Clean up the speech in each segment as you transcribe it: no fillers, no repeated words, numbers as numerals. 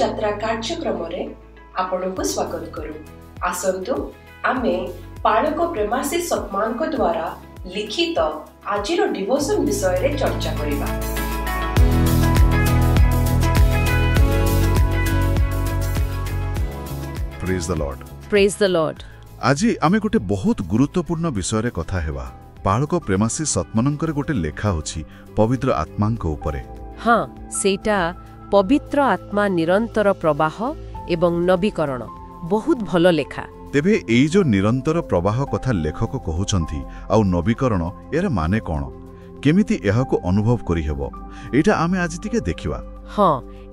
ଯାତ୍ରା କାର୍ଯ୍ୟକ୍ରମରେ ଆପଣଙ୍କୁ ସ୍ୱାଗତ କରୁ। ଆସନ୍ତୁ ଆମେ ପାଳକ ପ୍ରେମାଶିଷ ସତମାଙ୍କ ଦ୍ୱାରା ଲିଖିତ ଆଜିର ଡିଭୋସନ ବିଷୟରେ ଚର୍ଚ୍ଚା କରିବା। Praise the Lord. Praise the Lord. আজি আমি গোটে বহুত গুরুত্বপূর্ণ বিষয়ে কথা হেবা। পাଳକ ପ୍ରେମାଶିଷ ସତମାନଙ୍କର ଗୋଟେ ଲେଖା ଅଛି ପବିତ୍ର ଆତ୍ମାଙ୍କ ଉପରେ। ହଁ, ସେଇଟା ପବିତ୍ର ଆତ୍ମା ନିରନ୍ତର ପ୍ରବାହ ଏବଂ ନବୀକରଣ। ବହୁତ ଭଲ ଲେଖା। ତେବେ ଏଇ ଯୋ ନିରନ୍ତର ପ୍ରବାହ କଥା ଲେଖକ କହୁଛନ୍ତି ଆଉ ନବୀକରଣ ଏର ମାନେ କ'ଣ, କେମିତି ଏହାକୁ ଅନୁଭବ କରିହେବ, ଏଇଟା ଆମେ ଆଜି ଟିକେ ଦେଖିବା। ହଁ,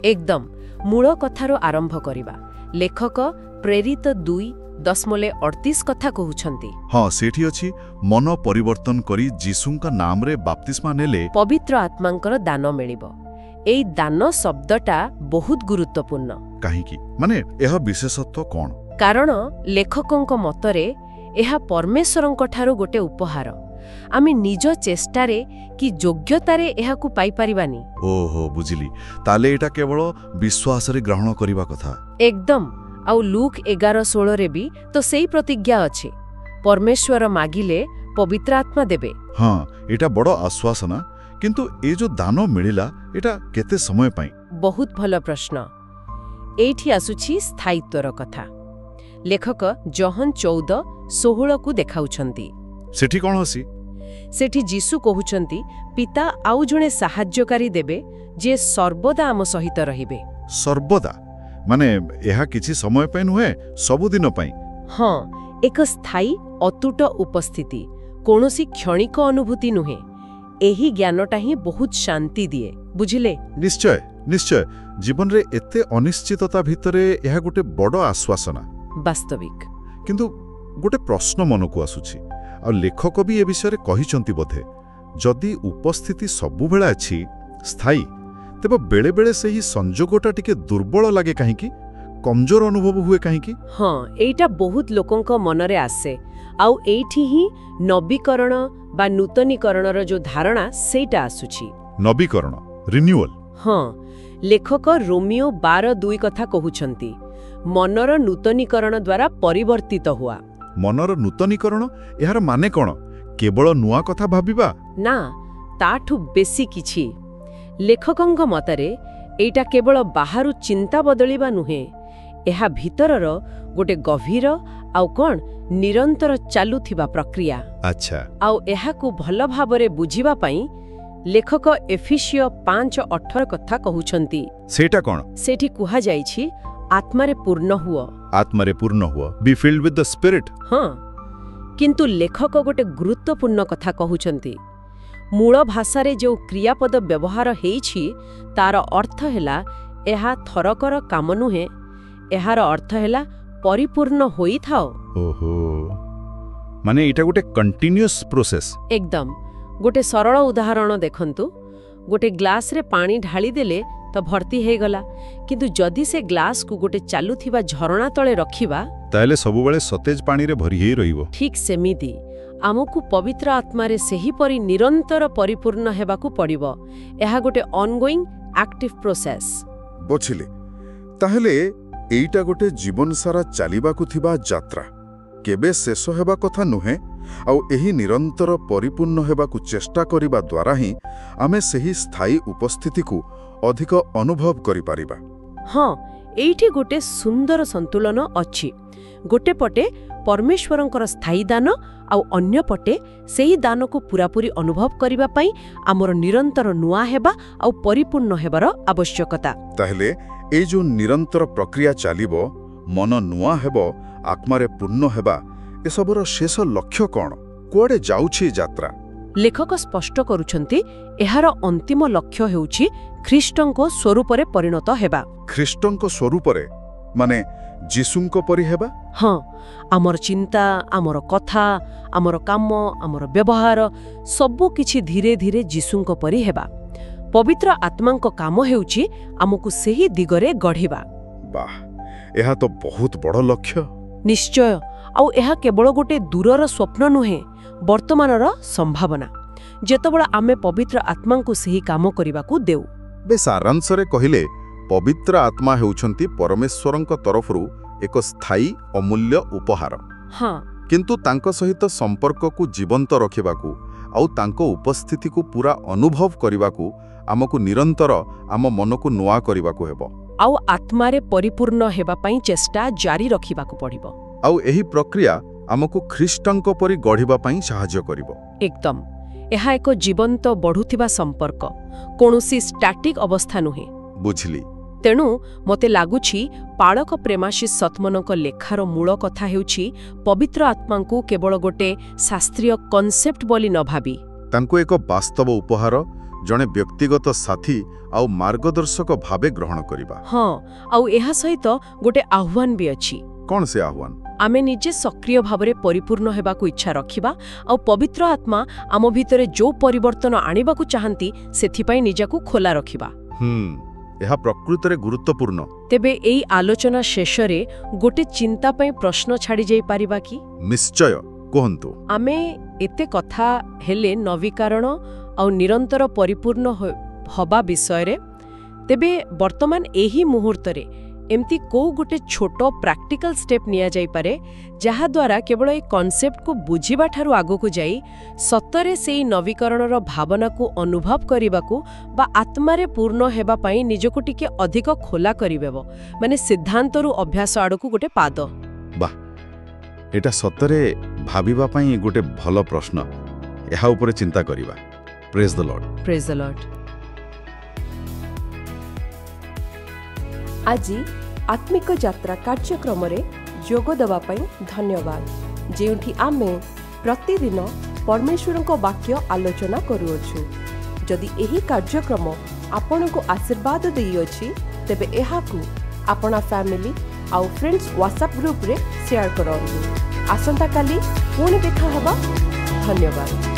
ଏକଦମ ମୂଳ କଥାରୁ ଆରମ୍ଭ କରିବା। ଲେଖକ ପ୍ରେରିତ 2:10-38 କଥା କହୁଛନ୍ତି। ହଁ, ସେଠି ଅଛି ମନ ପରିବର୍ତ୍ତନ କରି ଯୀଶୁଙ୍କ ନାମରେ ବାପ୍ତିସ୍ମା ନେଲେ ପବିତ୍ର ଆତ୍ମାଙ୍କର ଦାନ ମିଳିବ। ଏଇ ଦାନ ଶବ୍ଦଟା ବହୁତ ଗୁରୁତ୍ୱପୂର୍ଣ୍ଣ। କାହିଁକି, ମାନେ ଏହା ବିଶେଷତ୍ୱ କ'ଣ? କାରଣ ଲେଖକଙ୍କ ମତରେ ଏହା ପରମେଶ୍ୱରଙ୍କଠାରୁ ଗୋଟେ ଉପହାର। ଆମେ ନିଜ ଚେଷ୍ଟାରେ କି ଯୋଗ୍ୟତାରେ ଏହାକୁ ପାଇପାରିବାନି। ଓହୋ, ବୁଝିଲି। ତାହେଲେ ଏଇଟା କେବଳ ବିଶ୍ୱାସରେ ଗ୍ରହଣ କରିବା କଥା। ଏକଦମ। ଆଉ ଲୁକ୍ 11:16ରେ ବି ତ ସେଇ ପ୍ରତିଜ୍ଞା ଅଛି, ପରମେଶ୍ୱର ମାଗିଲେ ପବିତ୍ର ଆତ୍ମା ଦେବେ। ହଁ, ଏଇଟା ବଡ଼ ଆଶ୍ୱାସନା। କିନ୍ତୁ ଏ ଯୋ ଦାନ ମିଳିଲା, ଏଟା କେତେ ସମୟ ପାଇଁ? ବହୁତ ଭଲ ପ୍ରଶ୍ନ। ଏଇଠି ଆସୁଛି ସ୍ଥାୟିତ୍ୱର କଥା। ଲେଖକ ଜହନ୍ 14:16କୁ ଦେଖାଉଛନ୍ତି। ସେଠି କ'ଣ ଅଛି? ସେଠି ଯୀଶୁ କହୁଛନ୍ତି, ପିତା ଆଉ ଜଣେ ସାହାଯ୍ୟକାରୀ ଦେବେ, ଯିଏ ସର୍ବଦା ଆମ ସହିତ ରହିବେ। ସର୍ବଦା ମାନେ ଏହା କିଛି ସମୟ ପାଇଁ ନୁହେଁ, ସବୁଦିନ ପାଇଁ। ହଁ, ଏକ ସ୍ଥାୟୀ ଅତୁଟ ଉପସ୍ଥିତି, କୌଣସି କ୍ଷଣିକ ଅନୁଭୂତି ନୁହେଁ। ଏହି ଜ୍ଞାନଟା ହିଁ ବହୁତ ଶାନ୍ତି ଦିଏ, ବୁଝିଲେ? ନିଶ୍ଚୟ ନିଶ୍ଚୟ। ଜୀବନରେ ଏତେ ଅନିଶ୍ଚିତତା ଭିତରେ ଏହା ଗୋଟେ ବଡ଼ ଆଶ୍ୱାସନା। ବାସ୍ତବିକ। କିନ୍ତୁ ଗୋଟେ ପ୍ରଶ୍ନ ମନକୁ ଆସୁଛି, ଆଉ ଲେଖକ ବି ଏ ବିଷୟରେ କହିଛନ୍ତି ବୋଧେ, ଯଦି ଉପସ୍ଥିତି ସବୁବେଳେ ଅଛି, ସ୍ଥାୟୀ, ତେବେ ବେଳେବେଳେ ସେହି ସଂଯୋଗଟା ଟିକେ ଦୁର୍ବଳ ଲାଗେ କାହିଁକି, କମଜୋର ଅନୁଭବ ହୁଏ କାହିଁକି? ହଁ, ଏଇଟା ବହୁତ ଲୋକଙ୍କ ମନରେ ଆସେ। ଆଉ ଏଇଠି ହିଁ ନବୀକରଣ ବା ନୂତନୀକରଣର ଯୋଉ ଧାରଣା, ସେଇଟା ଆସୁଛି। ନବୀକରଣ, ରିନ୍ୟୁଅଲ। ହଁ, ଲେଖକ ରୋମିଓ 12:2 କଥା କହୁଛନ୍ତି, ମନର ନୂତନୀକରଣ ଦ୍ୱାରା ପରିବର୍ତ୍ତିତ ହୁଆ। ମନର ନୂତନୀକରଣ, ଏହାର ମାନେ କ'ଣ? କେବଳ ନୂଆ କଥା ଭାବିବା? ନା, ତାଠୁ ବେଶୀ କିଛି। ଲେଖକଙ୍କ ମତରେ ଏଇଟା କେବଳ ବାହାରୁ ଚିନ୍ତା ବଦଳିବା ନୁହେଁ, ଏହା ଭିତରର ଗୋଟେ ଗଭୀର ଆଉ କ'ଣ ନିରନ୍ତର ଚାଲୁଥିବା ପ୍ରକ୍ରିୟା। ଆଚ୍ଛା। ଆଉ ଏହାକୁ ଭଲ ଭାବରେ ବୁଝିବା ପାଇଁ ଲେଖକ ଏଫେସୀୟ 5:18 କଥା କହୁଛନ୍ତି। ସେଇଟା କ'ଣ? ସେଠି କୁହାଯାଇଛି, ଆତ୍ମାରେ ପୂର୍ଣ୍ଣ ହୁଅ। ଆତ୍ମାରେ ପୂର୍ଣ୍ଣ ହୁଅ, ବି ଫିଲ୍ଡ ୱିଥ୍ ଦ ସ୍ପିରିଟ୍। ହଁ, କିନ୍ତୁ ଲେଖକ ଗୋଟେ ଗୁରୁତ୍ୱପୂର୍ଣ୍ଣ କଥା କହୁଛନ୍ତି। ମୂଳ ଭାଷାରେ ଯେଉଁ କ୍ରିୟାପଦ ବ୍ୟବହାର ହେଇଛି, ତାର ଅର୍ଥ ହେଲା ଏହା ଥରକର କାମ ନୁହେଁ, ଏହାର ଅର୍ଥ ହେଲା ପରିପୂର୍ଣ୍ଣ ହୋଇଥାଅ। ଓହୋ, ମାନେ ଏଇଟା ଗୋଟେ କଣ୍ଟିନ୍ୟୁଅସ୍ ପ୍ରୋସେସ। ଏକଦମ। ଗୋଟେ ସରଳ ଉଦାହରଣ ଦେଖନ୍ତୁ। ଗୋଟେ ଗ୍ଲାସରେ ପାଣି ଢାଳିଦେଲେ ତ ଭର୍ତ୍ତି ହେଇଗଲା, କିନ୍ତୁ ଯଦି ସେ ଗ୍ଲାସକୁ ଗୋଟେ ଚାଲୁଥିବା ଝରଣା ତଳେ ରଖିବା, ତାହେଲେ ସବୁବେଳେ ସତେଜ ପାଣିରେ ଭରି ହେଇ ରହିବ। ଠିକ୍ ସେମିତି ଆମକୁ ପବିତ୍ର ଆତ୍ମାରେ ସେହିପରି ନିରନ୍ତର ପରିପୂର୍ଣ୍ଣ ହେବାକୁ ପଡ଼ିବ। ଏହା ଗୋଟେ ଅନଗୋଇଂ ଆକ୍ଟିଭ ପ୍ରୋସେସ। ବୁଝିଲେ। ତାହେଲେ ଏଇଟା ଗୋଟେ ଜୀବନ ସାରା ଚାଲିବାକୁ ଥିବା ଯାତ୍ରା, କେବେ ଶେଷ ହେବା କଥା ନୁହେଁ। ଆଉ ଏହି ନିରନ୍ତର ପରିପୂର୍ଣ୍ଣ ହେବାକୁ ଚେଷ୍ଟା କରିବା ଦ୍ୱାରା ହିଁ ଆମେ ସେହି ସ୍ଥାୟୀ ଉପସ୍ଥିତିକୁ ଅଧିକ ଅନୁଭବ କରିପାରିବା। ହଁ, ଏଇଠି ଗୋଟେ ସୁନ୍ଦର ସନ୍ତୁଳନ ଅଛି। ଗୋଟେ ପଟେ ପରମେଶ୍ୱରଙ୍କର ସ୍ଥାୟୀ ଦାନ, ଆଉ ଅନ୍ୟ ପଟେ ସେହି ଦାନକୁ ପୂରାପୂରି ଅନୁଭବ କରିବା ପାଇଁ ଆମର ନିରନ୍ତର ନୂଆ ହେବା ଆଉ ପରିପୂର୍ଣ୍ଣ ହେବାର ଆବଶ୍ୟକତା। ତାହେଲେ ଏଇ ଯୋଉ ନିରନ୍ତର ପ୍ରକ୍ରିୟା ଚାଲିବ, ମନ ନୂଆ ହେବ, ଆତ୍ମାରେ ପୂର୍ଣ୍ଣ ହେବା, ଏସବୁର ଶେଷ ଲକ୍ଷ୍ୟ କ'ଣ? କୁଆଡ଼େ ଯାଉଛି ଯାତ୍ରା? ଲେଖକ ସ୍ପଷ୍ଟ କରୁଛନ୍ତି, ଏହାର ଅନ୍ତିମ ଲକ୍ଷ୍ୟ ହେଉଛି ଖ୍ରୀଷ୍ଟଙ୍କ ସ୍ୱରୂପରେ ପରିଣତ ହେବା। ଖ୍ରୀଷ୍ଟଙ୍କ ସ୍ୱରୂପରେ ମାନେ ଯୀଶୁଙ୍କ ପରି ହେବା? ହଁ, ଆମର ଚିନ୍ତା, ଆମର କଥା, ଆମର କାମ, ଆମର ବ୍ୟବହାର, ସବୁ କିଛି ଧୀରେ ଧୀରେ ଯୀଶୁଙ୍କ ପରି ହେବା। ପବିତ୍ର ଆତ୍ମାଙ୍କ କାମ ହେଉଛି ଆମକୁ ସେହି ଦିଗରେ ଗଢ଼ିବା। ବାଃ, ଏହା ତ ବହୁତ ବଡ଼ ଲକ୍ଷ୍ୟ। ନିଶ୍ଚୟ। ଆଉ ଏହା କେବଳ ଗୋଟେ ଦୂରର ସ୍ୱପ୍ନ ନୁହେଁ, ବର୍ତ୍ତମାନର ସମ୍ଭାବନା, ଯେତେବେଳେ ଆମେ ପବିତ୍ର ଆତ୍ମାଙ୍କୁ ସେହି କାମ କରିବାକୁ ଦେଉ। ସାରାଂଶରେ କହିଲେ, पवित्र आत्मा हेउछंती परमेश्वरंक तरफरु एक स्थायी अमूल्य उपहार। हाँ किंतु तांको सहित संपर्क को जीवंत रखिबाकू आउ तांको उपस्थिति को पूरा अनुभव करिबाकू आमको निरंतर आम मन को नुआ करिबाकू हेबो। आउ आत्मारे परिपूर्ण हेबा पई चेष्टा जारी रखिबाकू पड़िबो। आउ एही प्रक्रिया आमको ख्रीष्टंक परि गढ़िबा पई सहाय्य करिबो। एकदम एहा एक जीवंत बढ़ुथिबा संपर्क, कोनोसी स्टैटिक अवस्था नुहे। बुझली। तेणु मते लागुछि पाळक प्रेमाशीष सतमनक लेखार मूल कथा हेउछि पवित्र आत्मांकु केवल गोटे शास्त्रीय कन्सेप्ट बोली न भाबी तांको एक वास्तव उपहार, जणे व्यक्तिगत साथी आउ मार्गदर्शक भावे ग्रहण करिबा। हाँ आउ एहा सहित गोटे आह्वान भी अछि। कौन से आह्वान? आमे निजे सक्रिय भावरे परिपूर्ण हेबाकू इच्छा रखिबा आउ पवित्र आत्मा आम भितरे जो परिवर्तन आनिबाकू चाहंती सेथिपाई निजाकू खोला रखिबा। यह प्रकृतरे गुरुत्वपूर्ण। तेबे एई आलोचना शेषरे गोटे चिंता पई प्रश्न छाड़ी जाई पारिबा कि? निश्चय कहंतु। आमे एते कथा हेले नवीकरण आउ निरंतर परिपूर्ण हबा विषय रे, तेबे वर्तमान एही मुहूर्तरे एमती को गोटे छोटो प्रैक्टिकल स्टेप निया जाई पारे जहा द्वारा केवल ए कॉन्सेप्ट को बुझिबा ठारू आगो को जाई सतरे सेई नवीकरणर भावना को अनुभव करिबाकू बा आत्मारे पूर्ण हेबा पई निजको टिके अधिक खोला करिबेबो, माने सिद्धांतरु अभ्यास आडकू गोटे पाद। बा एटा सतरे भाबिबा पई गोटे भलो प्रश्न। एहा ऊपर चिंता करिबा। Praise the Lord. Praise the Lord. आज आत्मिक यात्रा कार्यक्रम रे जोग दवा पई धन्यवाद, जेउठी आमे प्रतिदिन परमेश्वरको वाक्य आलोचना करूछु। जदि एही कार्यक्रम आपनको आशीर्वाद देई अछि तेबे एहाकू आपना फैमिली आउ फ्रेंड्स व्हाट्सएप ग्रुप रे शेयर करंतु। आसंता काली पुणी देखा हबा। धन्यवाद।